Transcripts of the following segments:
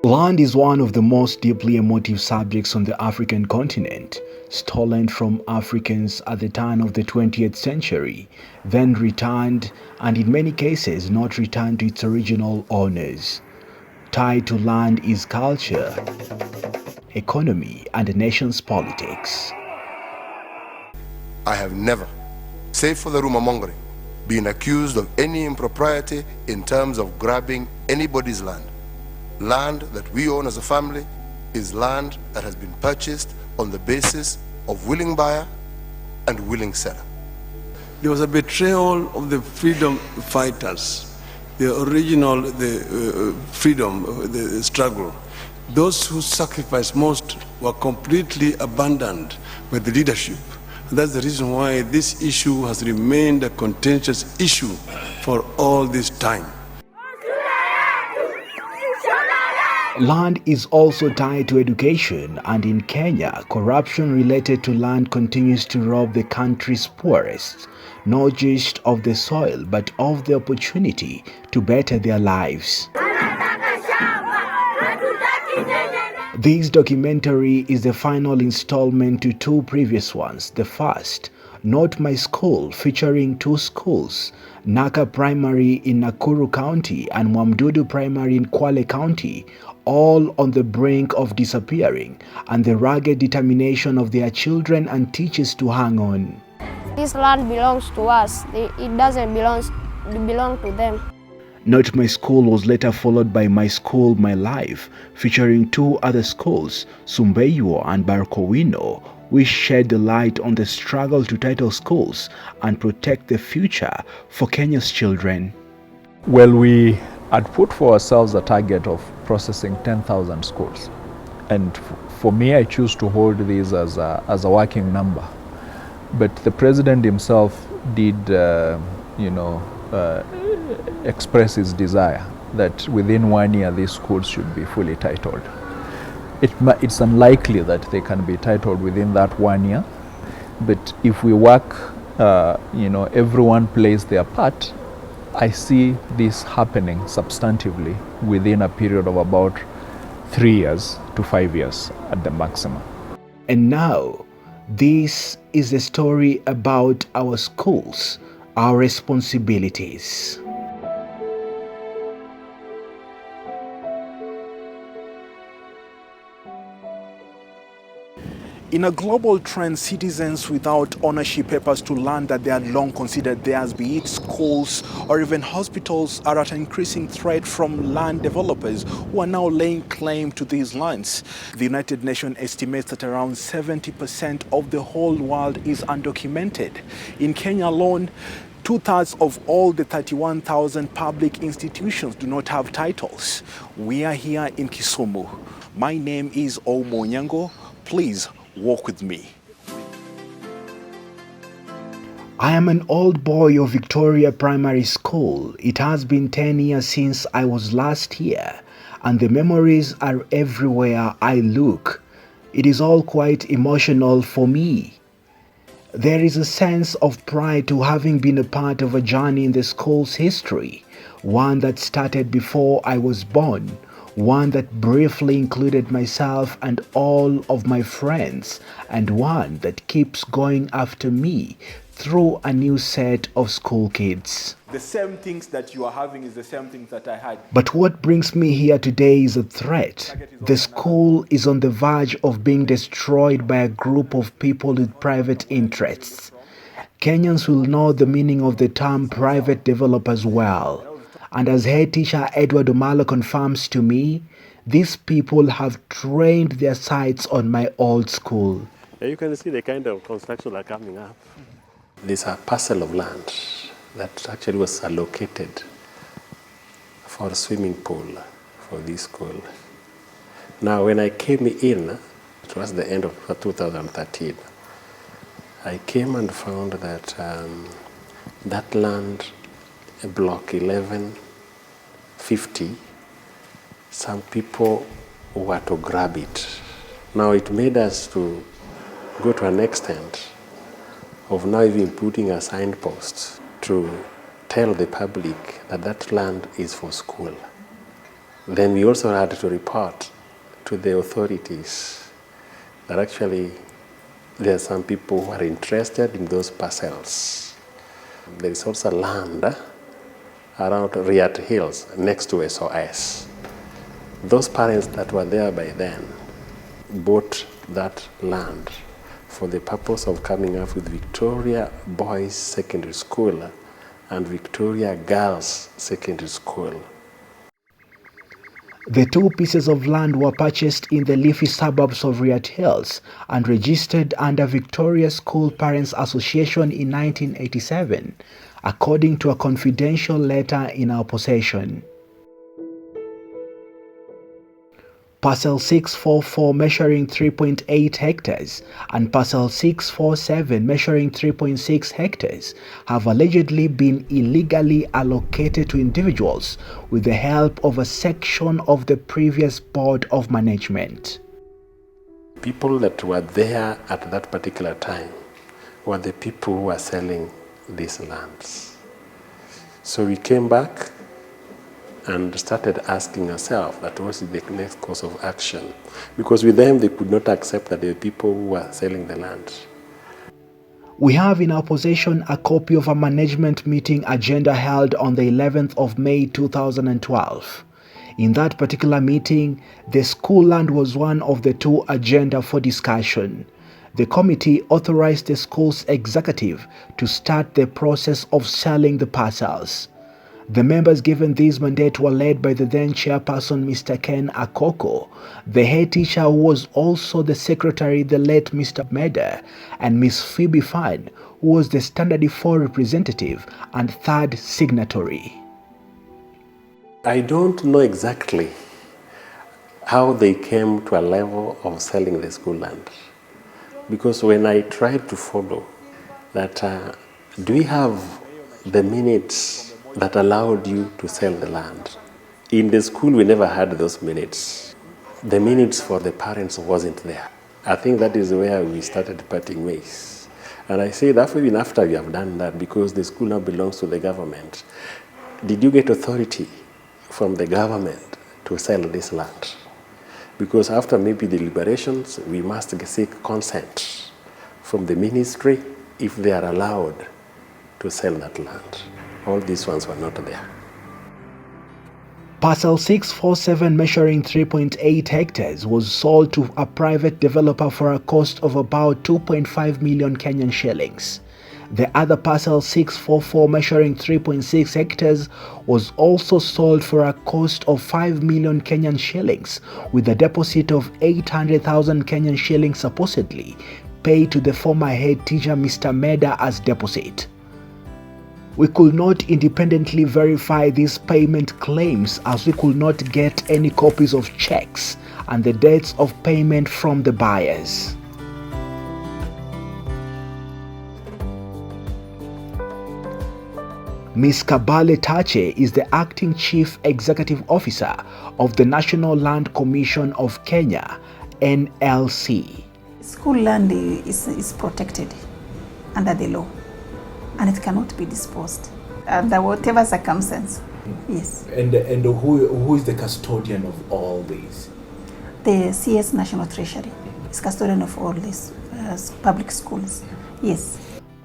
Land is one of the most deeply emotive subjects on the African continent, stolen from Africans at the turn of the 20th century, then returned and in many cases not returned to its original owners. Tied to land is culture, economy, and a nation's politics. I have never, save for the rumor-mongering, been accused of any impropriety in terms of grabbing anybody's land. Land that we own as a family is land that has been purchased on the basis of willing buyer and willing seller. There was a betrayal of the freedom fighters, the original freedom, the struggle. Those who sacrificed most were completely abandoned by the leadership. And that's the reason why this issue has remained a contentious issue for all this time. Land is also tied to education, and in Kenya, corruption related to land continues to rob the country's poorest, not just of the soil, but of the opportunity to better their lives. This documentary is the final installment to two previous ones. The first, Not My School, featuring two schools, Naka Primary in Nakuru County and Mwamdudu Primary in Kwale County, all on the brink of disappearing, and the rugged determination of their children and teachers to hang on. This land belongs to us. It doesn't belong to them. Not My School was later followed by My School, My Life, featuring two other schools, Sumbeyo and Barkowino, which shed the light on the struggle to title schools and protect the future for Kenya's children. Well, we had put for ourselves a target of processing 10,000 schools. And for me, I choose to hold these as a working number. But the president himself did, express his desire that within 1 year these schools should be fully titled. It's unlikely that they can be titled within that 1 year, but if we work, everyone plays their part, I see this happening substantively within a period of about 3 years to 5 years at the maximum. And now, this is a story about our schools, our responsibilities. In a global trend, citizens without ownership papers to land that they had long considered theirs, be it schools or even hospitals, are at an increasing threat from land developers who are now laying claim to these lands. The United Nations estimates that around 70% of the whole world is undocumented. In Kenya alone, 2/3 of all the 31,000 public institutions do not have titles. We are here in Kisumu. My name is Omo Nyango. Please walk with me. I am an old boy of Victoria Primary School. It has been 10 years since I was last here, and the memories are everywhere I look. It is all quite emotional for me. There is a sense of pride to having been a part of a journey in the school's history, one that started before I was born, one that briefly included myself and all of my friends, and one that keeps going after me through a new set of school kids. The same things that you are having is the same things that I had. But what brings me here today is a threat. The school is on the verge of being destroyed by a group of people with private interests. Kenyans will know the meaning of the term private developers well. And as head teacher Edward Omalo confirms to me, these people have trained their sights on my old school. You can see the kind of construction that are coming up. There's a parcel of land that actually was allocated for a swimming pool for this school. Now, when I came in, it was the end of 2013, I came and found that that land, block 1150, some people were to grab it. Now it made us to go to an extent of now even putting a signpost to tell the public that that land is for school. Then we also had to report to the authorities that actually there are some people who are interested in those parcels. There is also land around Riat Hills next to SOS. Those parents that were there by then bought that land for the purpose of coming up with Victoria Boys Secondary School and Victoria Girls Secondary School. The two pieces of land were purchased in the leafy suburbs of Riat Hills and registered under Victoria School Parents Association in 1987, according to a confidential letter in our possession. Parcel 644 measuring 3.8 hectares and Parcel 647 measuring 3.6 hectares have allegedly been illegally allocated to individuals with the help of a section of the previous Board of Management. People that were there at that particular time were the people who were selling these lands. So we came back and started asking ourselves that was the next course of action. Because with them, they could not accept that the people who were selling the land. We have in our possession a copy of a management meeting agenda held on the 11th of May 2012. In that particular meeting, the school land was one of the two agenda for discussion. The committee authorized the school's executive to start the process of selling the parcels. The members given this mandate were led by the then chairperson, Mr. Ken Akoko, the head teacher who was also the secretary, the late Mr. Meda, and Miss Phoebe Fan, who was the Standard 4 representative and third signatory. I don't know exactly how they came to a level of selling the school land. Because when I tried to follow that, do we have the minutes that allowed you to sell the land? In the school, we never had those minutes. The minutes for the parents wasn't there. I think that is where we started parting ways. And I say that even after we have done that, because the school now belongs to the government, did you get authority from the government to sell this land? Because after maybe deliberations, we must seek consent from the ministry if they are allowed to sell that land. All these ones were not there. Parcel 647 measuring 3.8 hectares was sold to a private developer for a cost of about 2.5 million Kenyan shillings. The other parcel 644 measuring 3.6 hectares was also sold for a cost of 5 million Kenyan shillings with a deposit of 800,000 Kenyan shillings supposedly paid to the former head teacher Mr. Meda as deposit. We could not independently verify these payment claims as we could not get any copies of checks and the dates of payment from the buyers. Ms. Kabale Tache is the Acting Chief Executive Officer of the National Land Commission of Kenya, NLC. School land is protected under the law, and it cannot be disposed under whatever circumstance. Yes. And who is the custodian of all these? The CS National Treasury is custodian of all these public schools. Yes.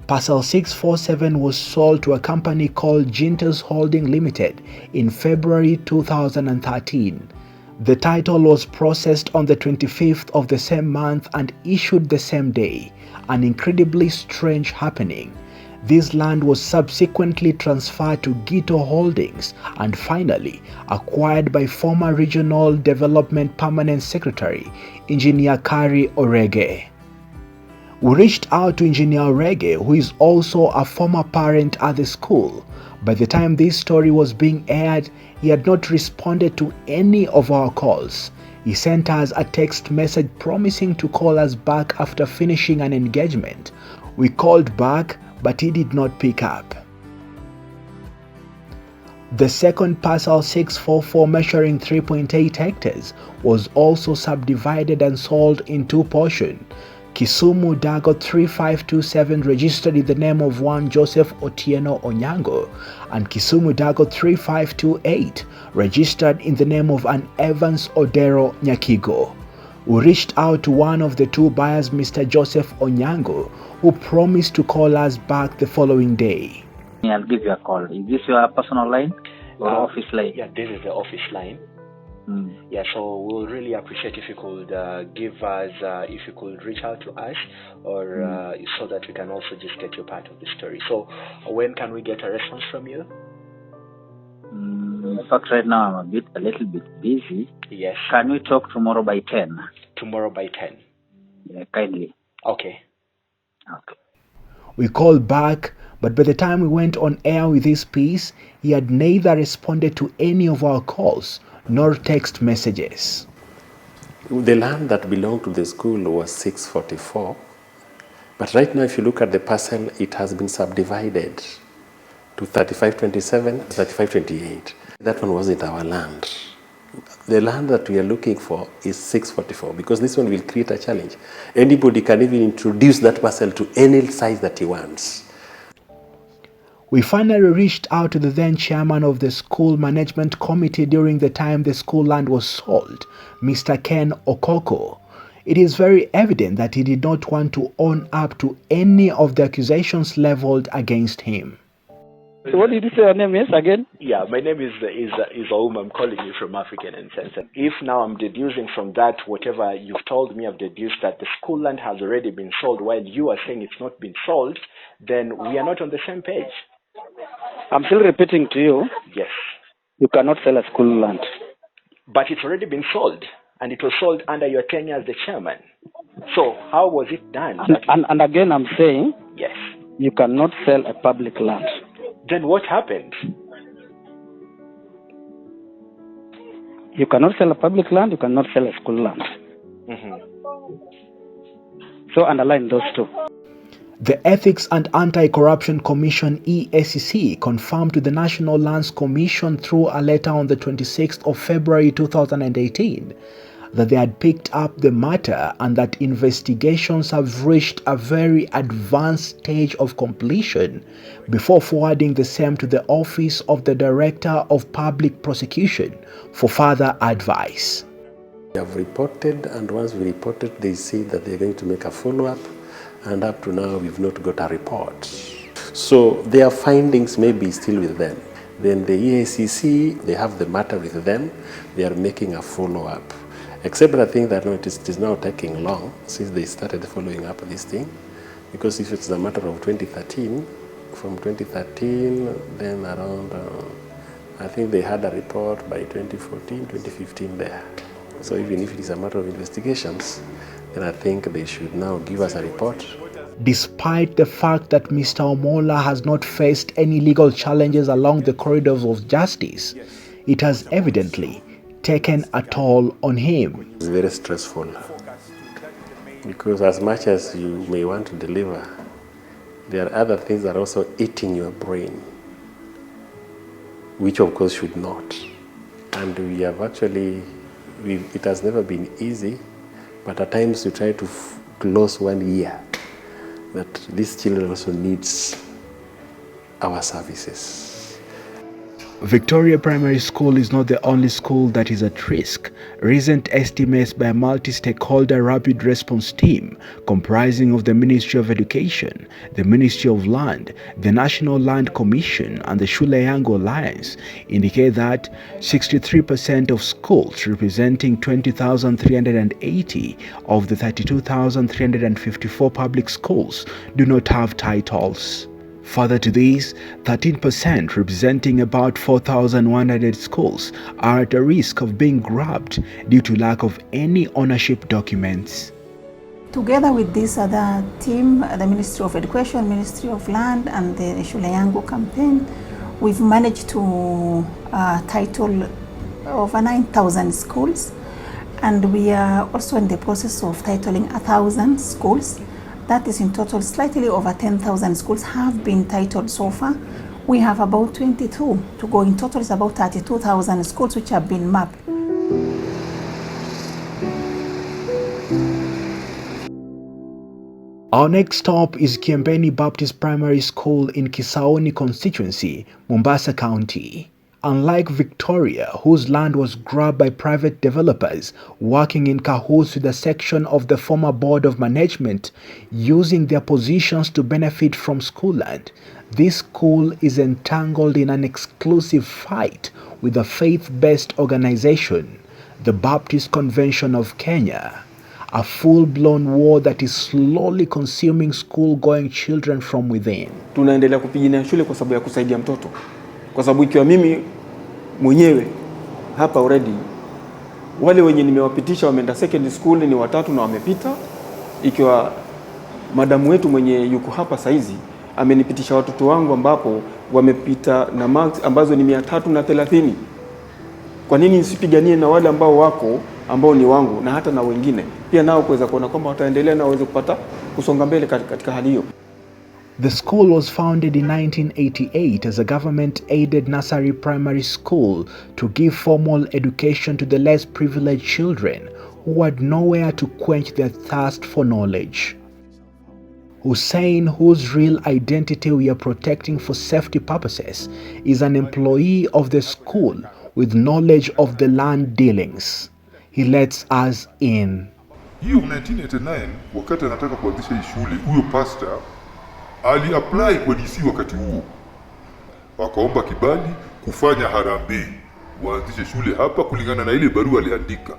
Parcel 647 was sold to a company called Jintas Holding Limited in February 2013. The title was processed on the 25th of the same month and issued the same day, an incredibly strange happening. This land was subsequently transferred to Gito Holdings and finally acquired by former Regional Development Permanent Secretary, Engineer Kari Orege. We reached out to Engineer Orege, who is also a former parent at the school. By the time this story was being aired, he had not responded to any of our calls. He sent us a text message promising to call us back after finishing an engagement. We called back, but he did not pick up. The second parcel 644 measuring 3.8 hectares was also subdivided and sold in two portions Kisumu Dago 3527 registered in the name of one Joseph Otieno Onyango, and Kisumu Dago 3528 registered in the name of an Evans Odero Nyakigo. We reached out to one of the two buyers, Mr. Joseph Onyango, who promised to call us back the following day. I'll give you a call. Is this your personal line or office line? Yeah, this is the office line. Yeah, so we'll really appreciate if you could give us, if you could reach out to us, or so that we can also just get you part of the story. So when can we get a response from you? In fact, right now I'm a little bit busy. Yes. Can we talk tomorrow by 10? Tomorrow by 10. Yeah, kindly. Okay. Okay. We called back, but by the time we went on air with this piece, he had neither responded to any of our calls nor text messages. The land that belonged to the school was 644, but right now if you look at the parcel, it has been subdivided to 3527, 3528. That one wasn't our land. The land that we are looking for is 644, because this one will create a challenge. Anybody can even introduce that parcel to any size that he wants. We finally reached out to the then chairman of the school management committee during the time the school land was sold, Mr. Ken Okoko. It is very evident that he did not want to own up to any of the accusations leveled against him. So what did you say your name is again? Yeah, my name is Aum. I'm calling you from African Ancestors. If now I'm deducing from that, whatever you've told me, I've deduced that the school land has already been sold while you are saying it's not been sold, then we are not on the same page. I'm still repeating to you. Yes. You cannot sell a school land. But it's already been sold, and it was sold under your tenure as the chairman. So how was it done? And again, I'm saying, yes, you cannot sell a public land. Then what happened? You cannot sell a public land, you cannot sell a school land. So underline those two. The Ethics and Anti-Corruption Commission EACC confirmed to the National Lands Commission through a letter on the 26th of February 2018 that they had picked up the matter and that investigations have reached a very advanced stage of completion before forwarding the same to the Office of the Director of Public Prosecution for further advice. We have reported, and once we reported, they say that they're going to make a follow-up, and up to now we've not got a report. So their findings may be still with them. Then the EACC, they have the matter with them, they are making a follow-up. Except I think that it is now taking long since they started following up this thing, because if it's a matter of 2013, from 2013, then around, I think they had a report by 2014, 2015 there. So even if it is a matter of investigations, then I think they should now give us a report. Despite the fact that Mr. Omola has not faced any legal challenges along the corridors of justice, it has evidently taken a toll on him. It's very stressful, because as much as you may want to deliver, there are other things that are also eating your brain, which of course should not. And we have actually, it has never been easy, but at times we try to close 1 year that these children also needs our services. Victoria Primary School is not the only school that is at risk. Recent estimates by a multi-stakeholder rapid response team comprising of the Ministry of Education, the Ministry of Land, the National Land Commission and the Shule Yangu Alliance indicate that 63% of schools, representing 20,380 of the 32,354 public schools, do not have titles. Further to this, 13%, representing about 4,100 schools, are at a risk of being grabbed due to lack of any ownership documents. Together with this other team, the Ministry of Education, Ministry of Land, and the Shule Yangu campaign, we've managed to title over 9,000 schools, and we are also in the process of titling 1,000 schools. That is in total slightly over 10,000 schools have been titled so far. We have about 22 to go. In total, it's about 32,000 schools which have been mapped. Our next stop is Kiembeni Baptist Primary School in Kisaoni constituency, Mombasa County. Unlike Victoria, whose land was grabbed by private developers working in cahoots with a section of the former Board of Management, using their positions to benefit from school land, this school is entangled in an exclusive fight with a faith-based organization, the Baptist Convention of Kenya. A full-blown war that is slowly consuming school-going children from within. Tunaendelea kupigania shule kwa sababu ya kusaidia mtoto. Kwa sababu ikiwa mimi mwenyewe hapa already wale wenye nimewapitisha wameenda secondary school ni 3 na wamepita, ikiwa madamu wetu mwenye yuko hapa saizi amenipitisha watoto wangu ambapo wamepita na marks ambazo ni 330. Kwa nini nisipiganie na wale ambao wako ambao ni wangu na hata na wengine pia nao kuweza kuona kwamba wataendelea na waweze kupata kusonga mbele katika hali hiyo. The school was founded in 1988 as a government-aided nursery primary school to give formal education to the less privileged children who had nowhere to quench their thirst for knowledge. Hussein, whose real identity we are protecting for safety purposes, is an employee of the school with knowledge of the land dealings. He lets us in. Hiyo 1989 wakati anataka kuanzisha hii shule, huyo pastor ali-apply kwa DC wakati huo. Wakaomba kibali kufanya harambee waanzishe shule hapa kulingana na ile barua aliandika.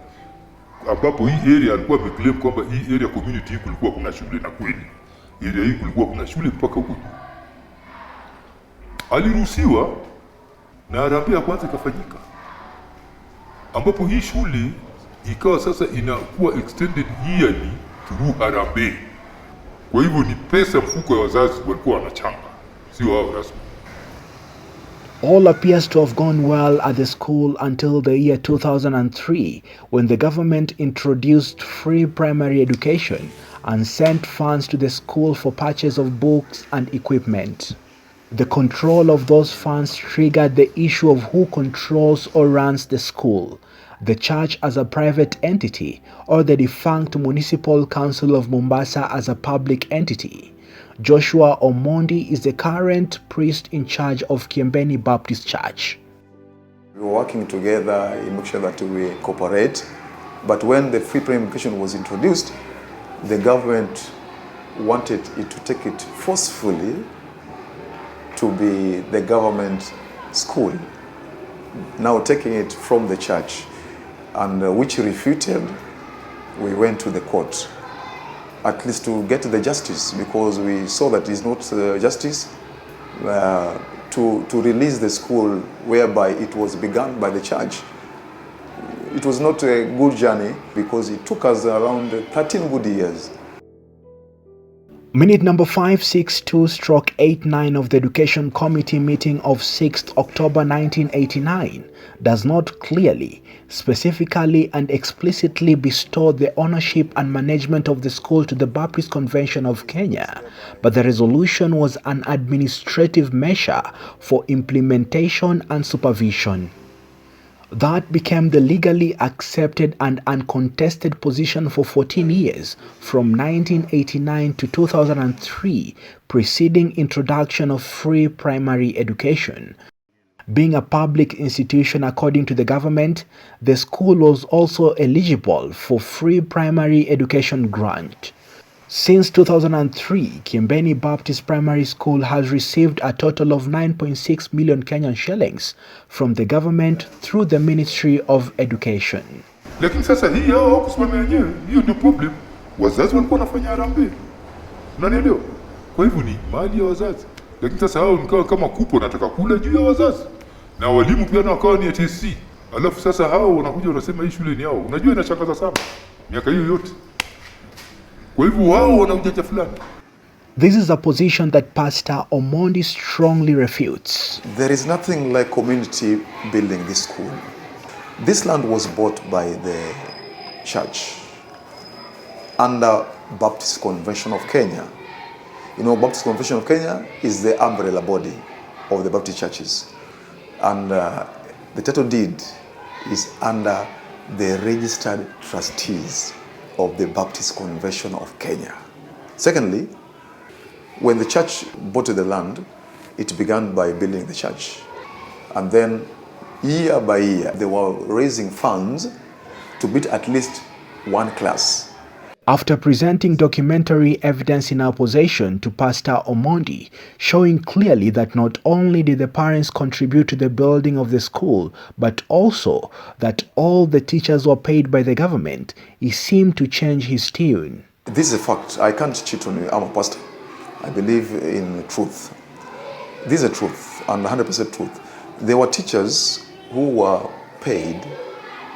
Ambapo hii area alikuwa ameclaim kwamba hii area community hii kulikuwa kuna shule, na kweli area hii kulikuwa kuna shule mpaka huko. Aliruhusiwa na harambee ya kwanza ikafanyika. Ambapo hii shule ikawa sasa inakuwa extended yearly through harambee. Kwa hivyo ni pesa mfuko ya wazazi walikuwa wanachanga, sio wao rasmi. All appears to have gone well at the school until the year 2003, when the government introduced free primary education and sent funds to the school for purchase of books and equipment. The control of those funds triggered the issue of who controls or runs the school, the church as a private entity or the defunct Municipal Council of Mombasa as a public entity. Joshua Omondi is the current priest in charge of Kiembeni Baptist Church. We were working together in making sure that we cooperate, but when the free primary education was introduced, the government wanted it to take it forcefully to be the government school, now taking it from the church, and which refuted. We went to the court, at least to get the justice, because we saw that it's not justice to release the school whereby it was begun by the church. It was not a good journey because it took us around 13 good years. Minute number 562/89 of the Education Committee meeting of 6th October 1989 does not clearly, specifically and explicitly bestow the ownership and management of the school to the Baptist Convention of Kenya, but the resolution was an administrative measure for implementation and supervision. That became the legally accepted and uncontested position for 14 years, from 1989 to 2003, preceding introduction of free primary education. Being a public institution according to the government, the school was also eligible for free primary education grant. Since 2003, Kiembeni Baptist Primary School has received a total of 9.6 million Kenyan shillings from the government through the Ministry of Education. Lakini sasa hii hao hawakusimamia wenyewe, hiyo ndio problem. Wazazi walikuwa wanafanya harambee. Unanielewa? Kwa hivyo ni mali ya wazazi. Lakini sasa hao nikawa kama kupo nataka kula juu ya wazazi. Na walimu pia nao wakawa ni TSC. Alafu sasa hao wanakuja wanasema hii shule ni yao. Unajua inashangaza sana. Miaka hiyo yote. Kwa hivyo wao wana ujanja fulani. This is a position that Pastor Omondi strongly refutes. There is nothing like community building this school. This land was bought by the church under Baptist Convention of Kenya. You know, Baptist Convention of Kenya is the umbrella body of the Baptist churches. And the title deed is under the registered trustees of the Baptist Convention of Kenya. Secondly, when the church bought the land, it began by building the church. And then year by year, they were raising funds to build at least one class. After presenting documentary evidence in opposition to Pastor Omondi, showing clearly that not only did the parents contribute to the building of the school, but also that all the teachers were paid by the government, he seemed to change his tune. This is a fact. I can't cheat on you. I'm a pastor. I believe in truth. This is a truth, and 100% truth. There were teachers who were paid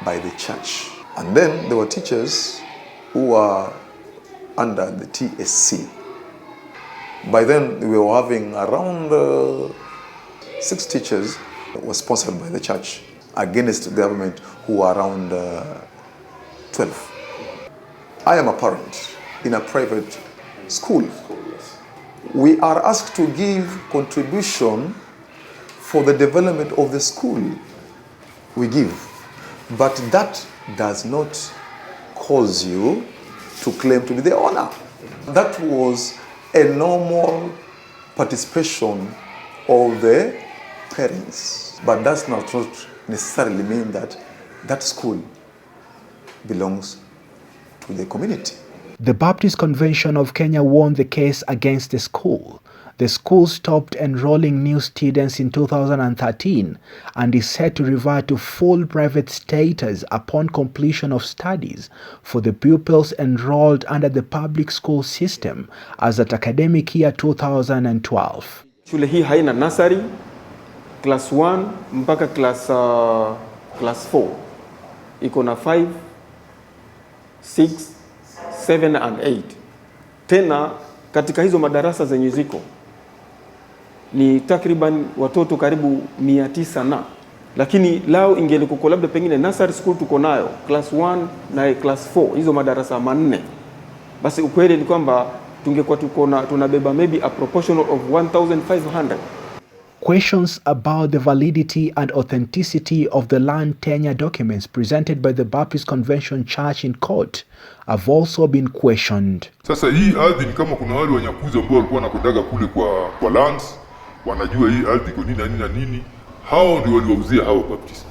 by the church. And then there were teachers who were under the TSC. By then, we were having around 6 teachers that were sponsored by the church against the government, who were around 12. I am a parent in a private school. We are asked to give contribution for the development of the school. We give. But that does not cause you to claim to be the owner. That was a normal participation of the parents. But that's not necessarily mean that that school belongs to the community. The Baptist Convention of Kenya won the case against the school. The school stopped enrolling new students in 2013 and is set to revert to full private status upon completion of studies for the pupils enrolled under the public school system as at academic year 2012. Shule hii haina nursery, class 1 mpaka class 4. Iko na 5, 6, 7 and 8. Tena katika hizo madarasa zenye ziko ni takriban watoto karibu 900 na. Lakini lao ingelikuwa labda pengine nursery school tuko nayo class 1 na class 4, hizo madarasa manne. Basi ukweli ni kwamba tungekuwa tunabeba maybe a proportional of 1,500. Questions about the validity and authenticity of the land tenure documents presented by the Baptist Convention Church in court have also been questioned. Sasa hii ardhi ni kama kuna wale wanyakuzi ambao walikuwa wanakwenda kule kwa lands, wanajua hii ardhi iko nini na nini na nini. Hao ndio waliwauzia hao Baptist.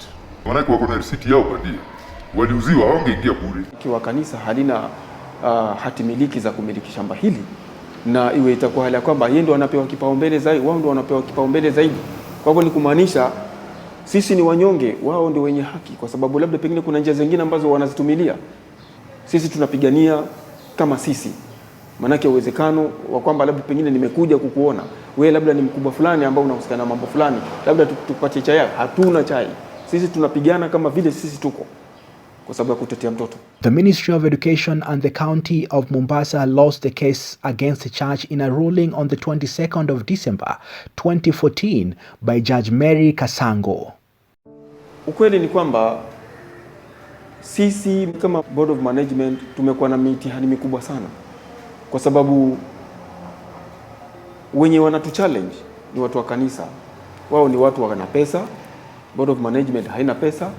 Maana wako na risiti yao bandia. Waliuziwa, hawangeingia bure. Ikiwa kanisa halina hati miliki za kumiliki shamba hili, na iwe itakuwa hali ya kwamba yeye ndo anapewa kipaumbele zaidi, wao ndo wanapewa kipaumbele zaidi. Kwa hivyo ni kumaanisha sisi ni wanyonge, wao ndio wenye haki, kwa sababu labda pengine kuna njia zingine ambazo wanazitumilia. Sisi tunapigania kama sisi. Manake uwezekano wa kwamba labda pengine nimekuja kukuona, wewe labda ni mkubwa fulani ambao unahusika na mambo fulani, labda tupatie chai. Hatuna chai. Sisi tunapigana kama vile sisi tuko kwa sababu ya kutetea mtoto. The Ministry of Education and the County of Mombasa lost the case against the church in a ruling on the 22nd of December 2014 by Judge Mary Kasango. Ukweli ni kwamba sisi kama Board of Management tumekuwa na mitihani mikubwa sana, kwa sababu wenye wanatu challenge ni watu wa kanisa. Wao ni watu wana pesa, Board of Management haina pesa.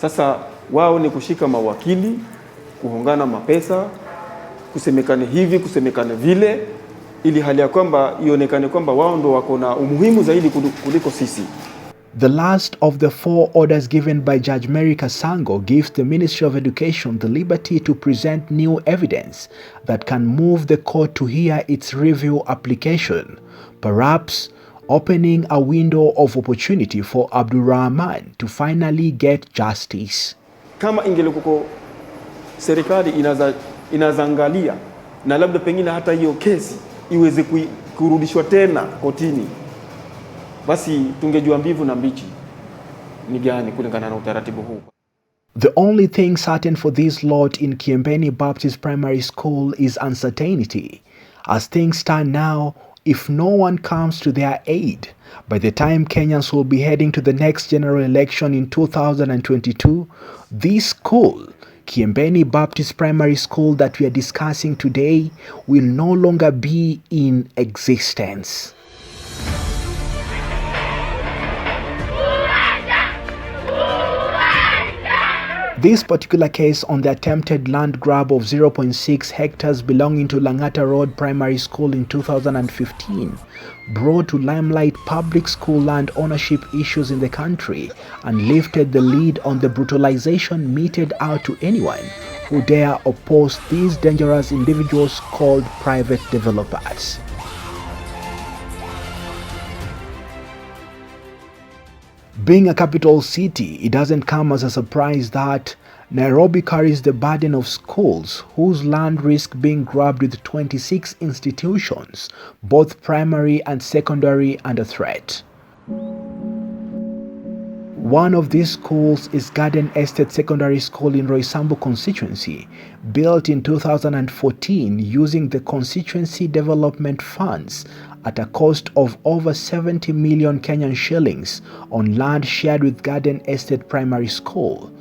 Sasa wao ni kushika mawakili, kuhongana mapesa, kusemekane hivi, kusemekane vile, ili hali ya kwamba ionekane kwamba wao ndo wako na umuhimu zaidi kuliko sisi. The last of the 4 orders given by Judge Mary Kasango gives the Ministry of Education the liberty to present new evidence that can move the court to hear its review application, perhaps opening a window of opportunity for Abdulrahman to finally get justice. Kama ingelikuwa serikali inazangalia na labda pengine hata hiyo kesi iweze kurudishwa tena kotini, basi tungejua mbivu na mbichi ni gani kulingana na utaratibu huu. The only thing certain for this lot in Kiembeni Baptist Primary School is uncertainty. As things stand now, if no one comes to their aid, by the time Kenyans will be heading to the next general election in 2022, this school, Kiembeni Baptist Primary School that we are discussing today, will no longer be in existence. This particular case on the attempted land grab of 0.6 hectares belonging to Langata Road Primary School in 2015 brought to limelight public school land ownership issues in the country and lifted the lid on the brutalization meted out to anyone who dare oppose these dangerous individuals called private developers. Being a capital city, it doesn't come as a surprise that Nairobi carries the burden of schools whose land risk being grabbed with 26 institutions, both primary and secondary, under threat. One of these schools is Garden Estate Secondary School in Roysambu constituency, built in 2014 using the constituency development funds at a cost of over 70 million Kenyan shillings on land shared with Garden Estate Primary School.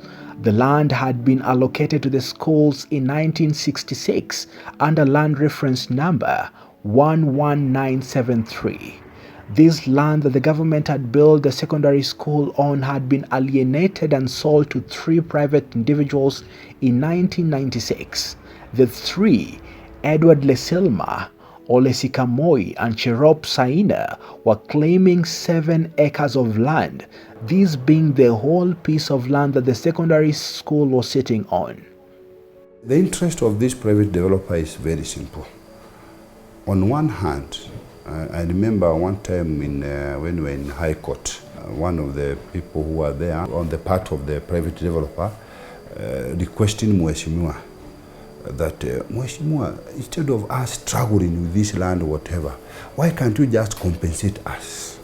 The land had been allocated to the schools in 1966 under land reference number 11973. This land that the government had built the secondary school on had been alienated and sold to 3 private individuals in 1996. The 3, Edward Lesilma, Olesika Moi, and Cherop Saina, were claiming 7 acres of land, this being the whole piece of land that the secondary school was sitting on. The interest of this private developer is very simple. On one hand, I remember one time when we were in High Court, one of the people who were there on the part of the private developer requesting Mheshimiwa that Mheshimiwa, instead of us struggling with this land or whatever, why can't you just compensate us?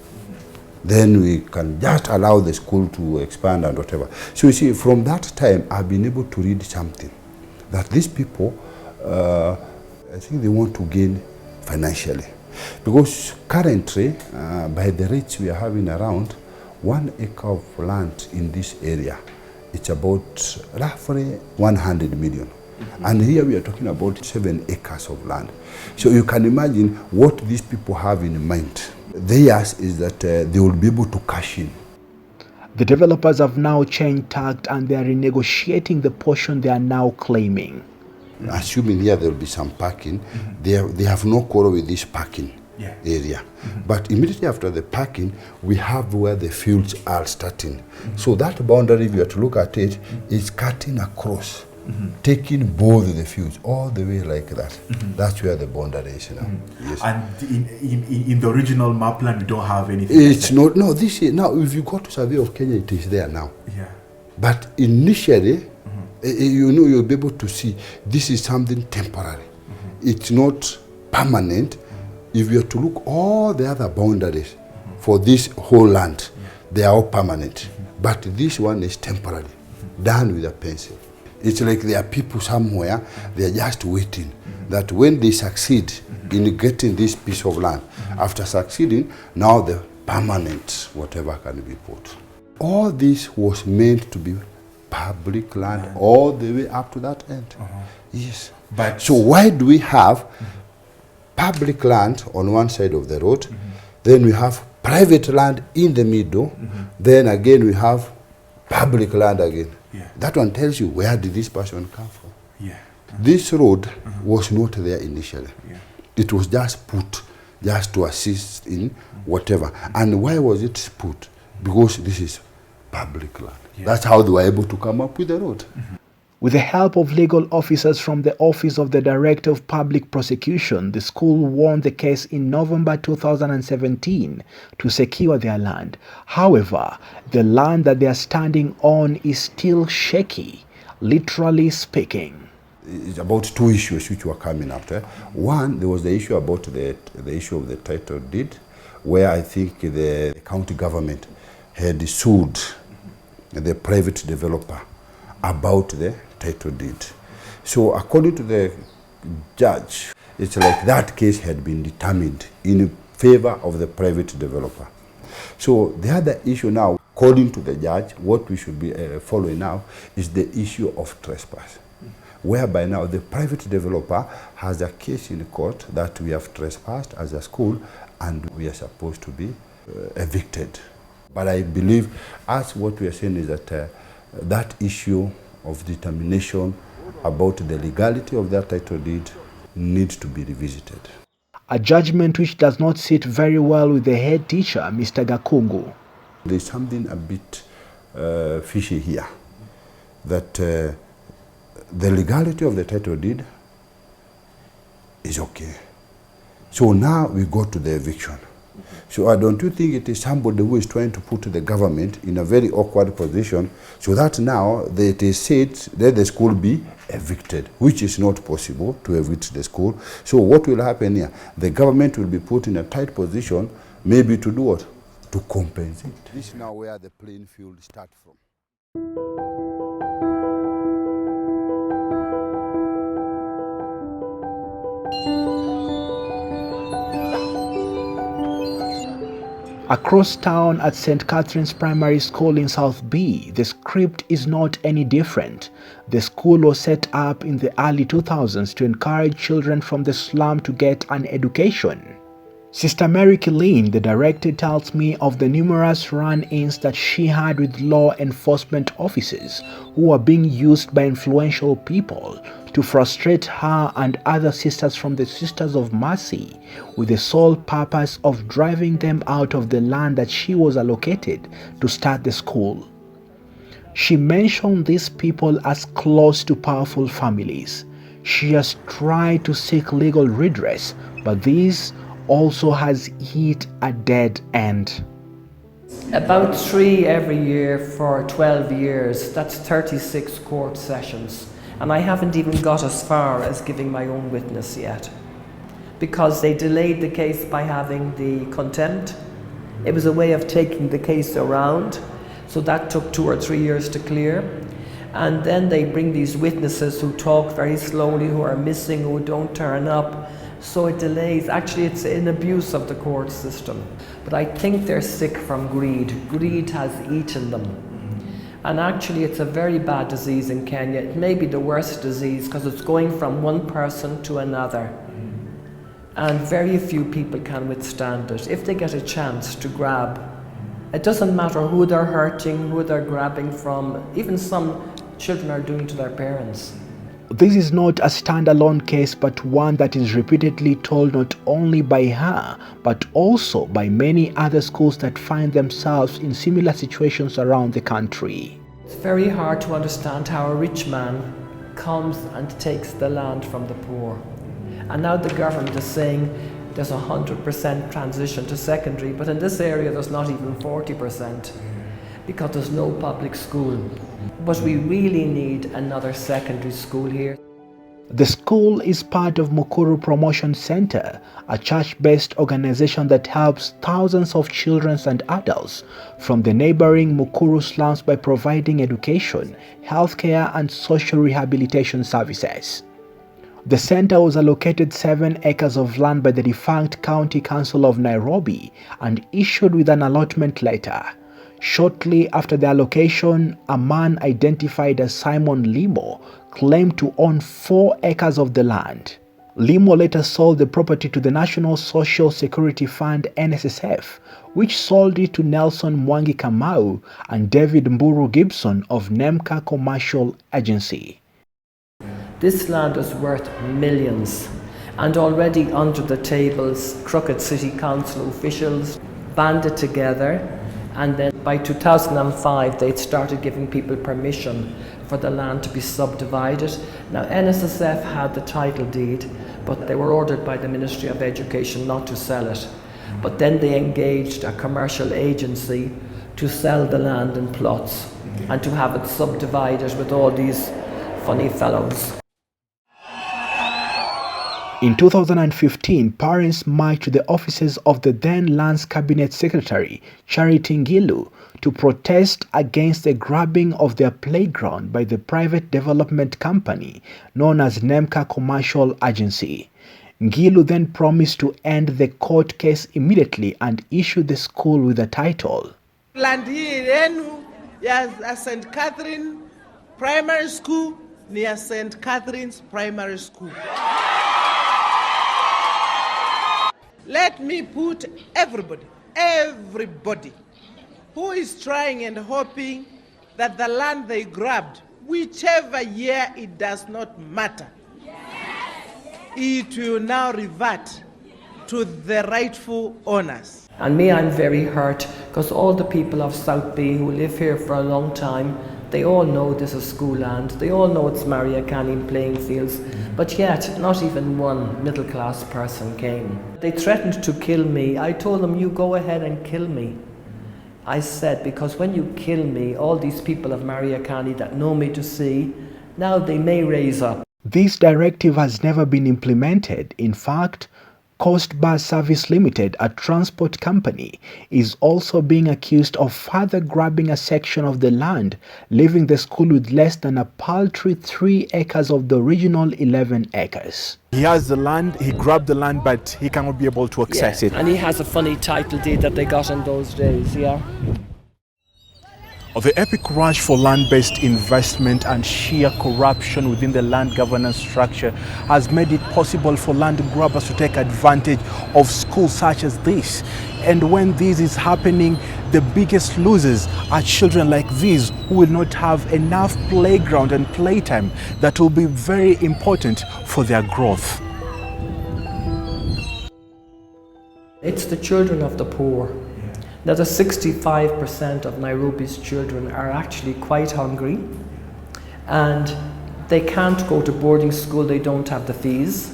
Then we can just allow the school to expand and whatever. So you see, from that time, I've been able to read something, that these people, I think they want to gain financially. Because currently, by the rates we are having around, 1 acre of land in this area, it's about roughly 100 million. And here we are talking about 7 acres of land. So you can imagine what these people have in mind. Theirs is that they will be able to cash in. The developers have now changed tact and they are renegotiating the portion they are now claiming. Assuming here there will be some parking, they have no quarrel with this parking area. But immediately after the parking, we have where the fields are starting. So that boundary, if you are to look at it, is cutting across, taking both the fields all the way like that. That's where the boundary is now. Yes. And in the original map plan, we don't have anything. It's not. No, this is now. If you go to Survey of Kenya, it is there now. Yeah. But initially, you know, you'll be able to see this is something temporary. It's not permanent. If you are to look all the other boundaries for this whole land, they are all permanent. But this one is temporary, done with a pencil. It's like there are people somewhere, they are just waiting that when they succeed in getting this piece of land, after succeeding, now the permanent whatever can be put. All this was meant to be public land all the way up to that end. Yes. But so why do we have public land on one side of the road, then we have private land in the middle, then again we have public land again? That one tells you, where did this person come from? This road was not there initially. It was just put just to assist in whatever. And why was it put? Because this is public land. That's how they were able to come up with the road. With the help of legal officers from the Office of the Director of Public Prosecution, the school won the case in November 2017 to secure their land. However, the land that they are standing on is still shaky, literally speaking. It's about 2 issues which were coming after. One, there was the issue about the issue of the title deed, where I think the county government had sued the private developer about the title deed. So according to the judge, it's like that case had been determined in favor of the private developer. So the other issue now, according to the judge, what we should be following now is the issue of trespass, whereby now the private developer has a case in court that we have trespassed as a school and we are supposed to be evicted. But I believe, as what we are saying is that that issue of determination about the legality of that title deed needs to be revisited. A judgment which does not sit very well with the head teacher, Mr. Gakungu. There's something a bit fishy here, that the legality of the title deed is okay. So now we go to the eviction. So don't you think it is somebody who is trying to put the government in a very awkward position so that now it is said that the school be evicted, which is not possible to evict the school. So what will happen here? The government will be put in a tight position, maybe to do what? To compensate. This is now where the playing field starts from. Across town at St. Catherine's Primary School in South B, the script is not any different. The school was set up in the early 2000s to encourage children from the slum to get an education. Sister Mary Killeen, the director, tells me of the numerous run-ins that she had with law enforcement officers who were being used by influential people to frustrate her and other sisters from the Sisters of Mercy with the sole purpose of driving them out of the land that she was allocated to start the school. She mentioned these people as close to powerful families. She has tried to seek legal redress, but this also has hit a dead end. About 3 every year for 12 years, that's 36 court sessions. And I haven't even got as far as giving my own witness yet, because they delayed the case by having the contempt. It was a way of taking the case around, so that took 2 or 3 years to clear. And then they bring these witnesses who talk very slowly, who are missing, who don't turn up. So it delays. Actually, it's an abuse of the court system. But I think they're sick from greed. Greed has eaten them. And actually, it's a very bad disease in Kenya. It may be the worst disease because it's going from one person to another. And very few people can withstand it. If they get a chance to grab, it doesn't matter who they're hurting, who they're grabbing from. Even some children are doing to their parents. This is not a standalone case, but one that is repeatedly told not only by her, but also by many other schools that find themselves in similar situations around the country. It's very hard to understand how a rich man comes and takes the land from the poor. And now the government is saying there's 100% transition to secondary, but in this area there's not even 40% because there's no public school. But we really need another secondary school here. The school is part of Mukuru Promotion Center, a church-based organization that helps thousands of children and adults from the neighboring Mukuru slums by providing education, healthcare, and social rehabilitation services. The center was allocated 7 acres of land by the defunct County Council of Nairobi and issued with an allotment letter. Shortly after the allocation, a man identified as Simon Limo claimed to own 4 acres of the land. Limo later sold the property to the National Social Security Fund (NSSF), which sold it to Nelson Mwangi Kamau and David Mburu Gibson of Nemka Commercial Agency. This land is worth millions, and already under the tables, crooked city council officials banded together, and then by 2005 they'd started giving people permission for the land to be subdivided. Now NSSF had the title deed, but they were ordered by the Ministry of Education not to sell it. But then they engaged a commercial agency to sell the land in plots and to have it subdivided with all these funny fellows. In 2015, parents marched to the offices of the then Lands Cabinet Secretary, Charity Ngilu, to protest against the grabbing of their playground by the private development company known as Nemka Commercial Agency. Ngilu then promised to end the court case immediately and issue the school with a title. Land hii yenu ya St. Catherine Primary School ni ya St. Catherine's Primary School. Let me put everybody who is trying and hoping that the land they grabbed whichever year, it does not matter. It will now revert to the rightful owners. And me, I'm very hurt because all the people of South Bay who live here for a long time, they all know this is school land. They all know it's Maria Canning playing fields. But yet, not even one middle class person came. They threatened to kill me. I told them, you go ahead and kill me. I said, because when you kill me, all these people of Maria Canning that know me to see, now they may raise up. This directive has never been implemented. In fact, Coast Bus Service Limited, a transport company, is also being accused of further grabbing a section of the land, leaving the school with less than a paltry 3 acres of the original 11 acres. He has the land, he grabbed the land, but he cannot be able to access it. And he has a funny title deed that they got in those days, yeah. The epic rush for land-based investment and sheer corruption within the land governance structure has made it possible for land grabbers to take advantage of schools such as this. And when this is happening, the biggest losers are children like these who will not have enough playground and playtime that will be very important for their growth. It's the children of the poor. Now, the 65% of Nairobi's children are actually quite hungry and they can't go to boarding school, they don't have the fees.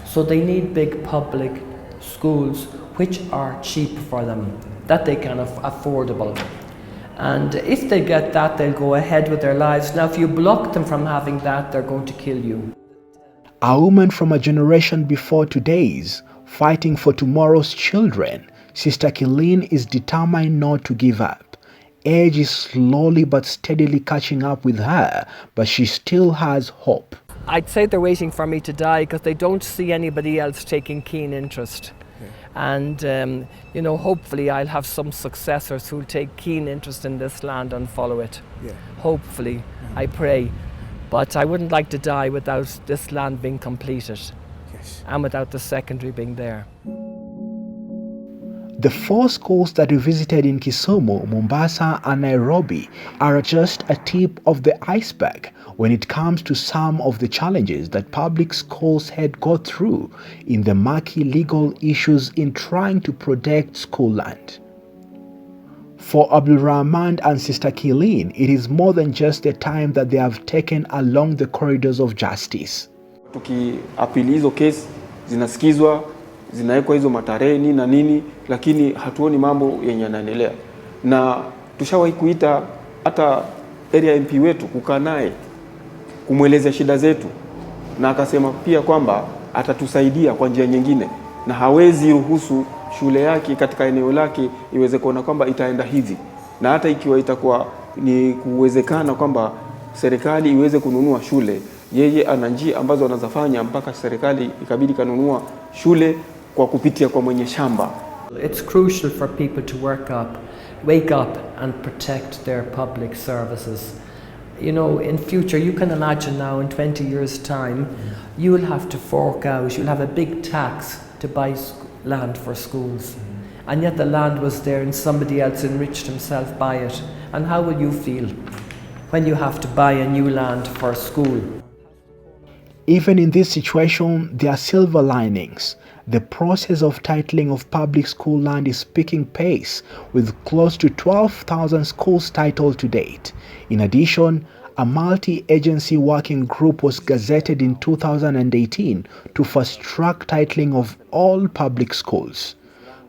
So they need big public schools which are cheap for them, that they can affordable. And if they get that, they'll go ahead with their lives. Now, if you block them from having that, they're going to kill you. A woman from a generation before today's, fighting for tomorrow's children, Sister Killeen is determined not to give up. Age is slowly but steadily catching up with her, but she still has hope. I'd say they're waiting for me to die because they don't see anybody else taking keen interest. And, you know, hopefully I'll have some successors who'll take keen interest in this land and follow it. Hopefully, I pray. But I wouldn't like to die without this land being completed and without the secondary being there. The 4 schools that we visited in Kisumu, Mombasa and Nairobi are just a tip of the iceberg when it comes to some of the challenges that public schools had got through in the murky legal issues in trying to protect school land. For Abdul Rahman and Sister Killeen, it is more than just the time that they have taken along the corridors of justice. Tukiapili hizo kesi zinasikizwa, zinawekwa hizo matarehe nini na nini, lakini hatuoni mambo yenye yanaendelea. Na tushawahi kuita hata area MP wetu kukaa naye kumweleza shida zetu, na akasema pia kwamba atatusaidia kwa njia nyingine, na hawezi ruhusu shule yake katika eneo lake iweze kuona kwamba itaenda hivi, na hata ikiwa itakuwa ni kuwezekana kwamba serikali iweze kununua shule, yeye ana njia ambazo anazafanya mpaka serikali ikabidi kanunua shule kwa kupitia kwa mwenye shamba. It's crucial for people to wake up and protect their public services. You know, in future, you can imagine now in 20 years' time, you will have to fork out, you'll have a big tax to buy land for schools. And yet the land was there and somebody else enriched himself by it. And how will you feel when you have to buy a new land for a school? Even in this situation, there are silver linings. The process of titling of public school land is picking pace, with close to 12,000 schools titled to date. In addition, a multi-agency working group was gazetted in 2018 to fast-track titling of all public schools.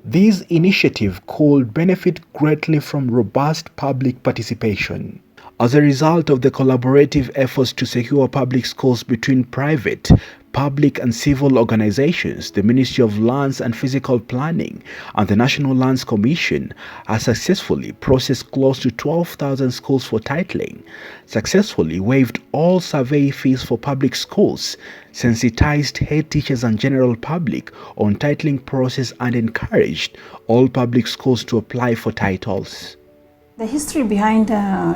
This initiative could benefit greatly from robust public participation. As a result of the collaborative efforts to secure public schools between private, public and civil organizations, the Ministry of Lands and Physical Planning and the National Lands Commission has successfully processed close to 12,000 schools for titling, successfully waived all survey fees for public schools, sensitized head teachers and general public on titling process and encouraged all public schools to apply for titles. The history behind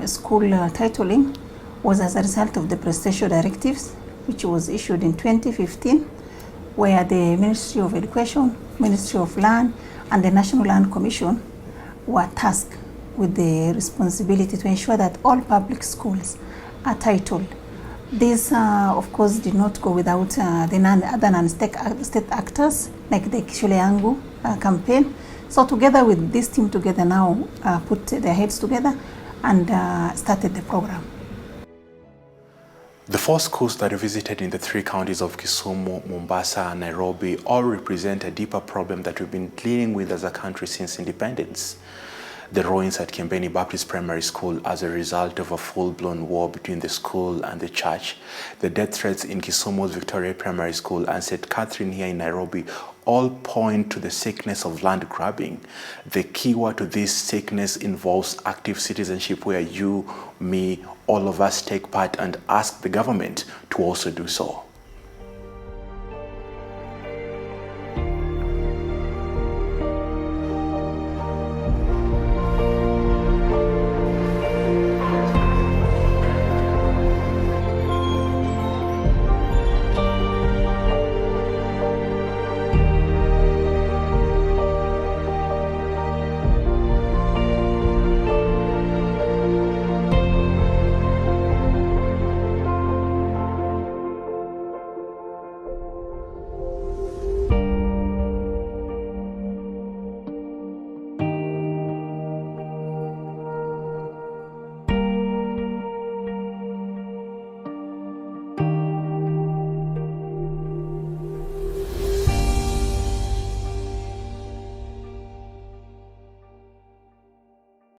school titling was as a result of the Prestation Directives, which was issued in 2015, where the Ministry of Education, Ministry of Land, and the National Land Commission were tasked with the responsibility to ensure that all public schools title. This, of course, did not go without the other non-state actors, like the Shule Yangu campaign. So together with this team together now, put their heads together and started the program. The 4 schools that are visited in the 3 counties of Kisumu, Mombasa, and Nairobi all represent a deeper problem that we've been dealing with as a country since independence. The ruins at Kiembeni Baptist Primary School as a result of a full-blown war between the school and the church, the death threats in Kisumu's Victoria Primary School and St. Catherine here in Nairobi all point to the sickness of land grabbing. The keyword to this sickness involves active citizenship where you, me, all of us take part and ask the government to also do so.